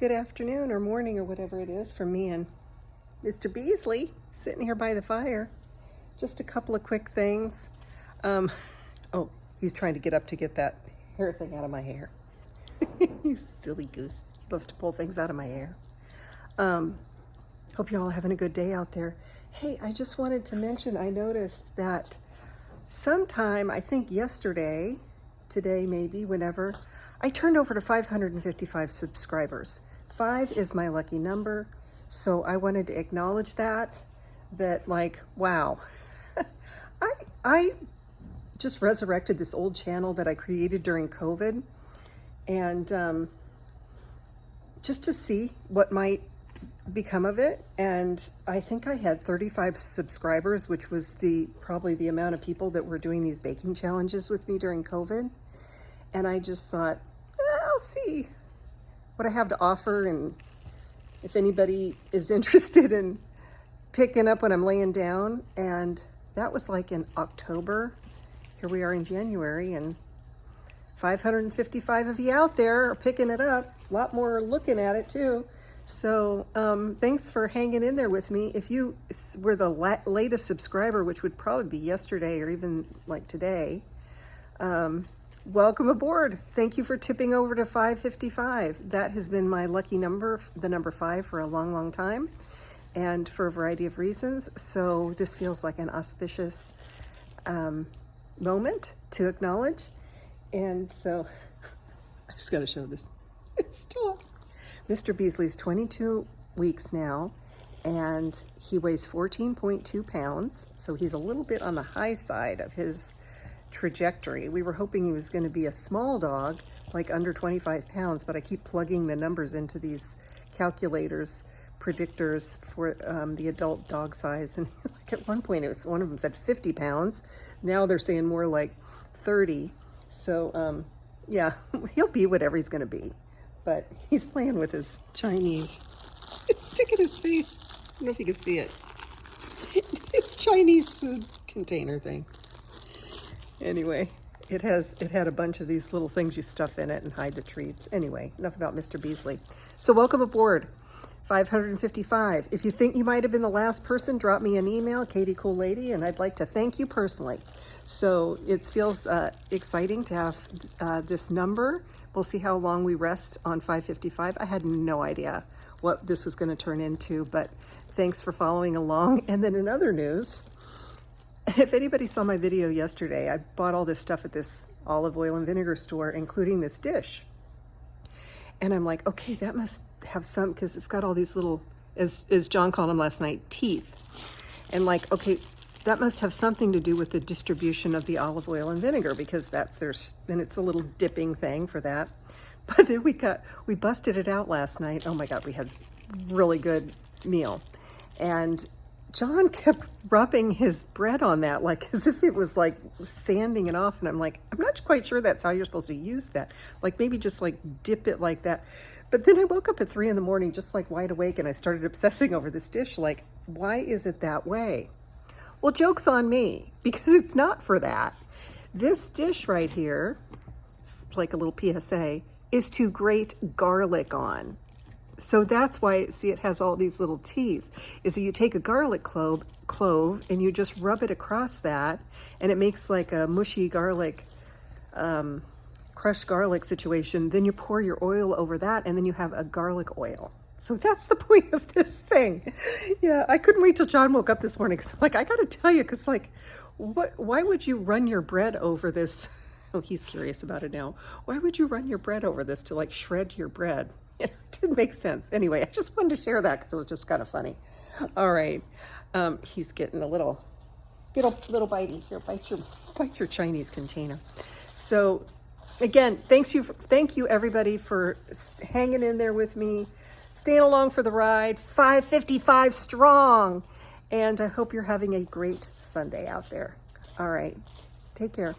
Good afternoon or morning or whatever it is for me and Mr. Beasley sitting here by the fire. Just a couple of quick things. Oh, he's trying to get up to get that hair thing out of my hair. You silly goose. He loves to pull things out of my hair. Hope you all are having a good day out there. Hey, I just wanted to mention, I noticed that sometime, I think yesterday, today maybe, whenever, I turned over to 555 subscribers. 5 is my lucky number, so I wanted to acknowledge that like, wow. I just resurrected this old channel that I created during COVID, and just to see what might become of it. And I think I had 35 subscribers, which was probably the amount of people that were doing these baking challenges with me during COVID. And I just thought, I'll see what I have to offer, and if anybody is interested in picking up what I'm laying down. And that was like in October. Here we are in January, and 555 of you out there are picking it up. A lot more are looking at it too. So thanks for hanging in there with me. If you were the latest subscriber, which would probably be yesterday or even like today, welcome aboard. Thank you for tipping over to 555. That has been my lucky number, the number 5, for a long, long time, and for a variety of reasons. So this feels like an auspicious moment to acknowledge. And so I just got to show this. Stop. Mr. Beasley's 22 weeks now, and he weighs 14.2 pounds. So he's a little bit on the high side of his trajectory. We were hoping he was going to be a small dog, like under 25 pounds, but I keep plugging the numbers into these calculators, predictors for the adult dog size. And like at one point, one of them said 50 pounds. Now they're saying more like 30. So yeah, he'll be whatever he's going to be. But he's playing with his Chinese stick in his face. I don't know if you can see it. His Chinese food container thing. Anyway, it had a bunch of these little things you stuff in it and hide the treats. Anyway, enough about Mr. Beasley. So welcome aboard, 555. If you think you might have been the last person, drop me an email, Katie Cool Lady, and I'd like to thank you personally. So it feels exciting to have this number. We'll see how long we rest on 555. I had no idea what this was going to turn into, but thanks for following along. And then in other news, if anybody saw my video yesterday, I bought all this stuff at this olive oil and vinegar store, including this dish. And I'm like, okay, that must have some, because it's got all these little, as John called them last night, teeth. And like, okay, that must have something to do with the distribution of the olive oil and vinegar, because and it's a little dipping thing for that. But then we busted it out last night. Oh my God, we had really good meal. And John kept rubbing his bread on that, like as if it was like sanding it off. And I'm like, I'm not quite sure that's how you're supposed to use that. Like maybe just like dip it like that. But then I woke up at 3 in the morning, just like wide awake, and I started obsessing over this dish. Like, why is it that way? Well, joke's on me, because it's not for that. This dish right here, it's like a little PSA, is to grate garlic on. So that's why, see, it has all these little teeth, is that you take a garlic clove and you just rub it across that, and it makes like a mushy garlic, crushed garlic situation. Then you pour your oil over that, and then you have a garlic oil. So that's the point of this thing. Yeah, I couldn't wait till John woke up this morning, because I'm like, I got to tell you, because like, why would you run your bread over this? Oh, he's curious about it now. Why would you run your bread over this to like shred your bread? It didn't make sense. Anyway, I just wanted to share that because it was just kind of funny. All right, he's getting a little bitey. Here, bite your Chinese container. So again, thank you everybody for hanging in there with me, staying along for the ride. 555 strong, and I hope you're having a great Sunday out there. All right, take care.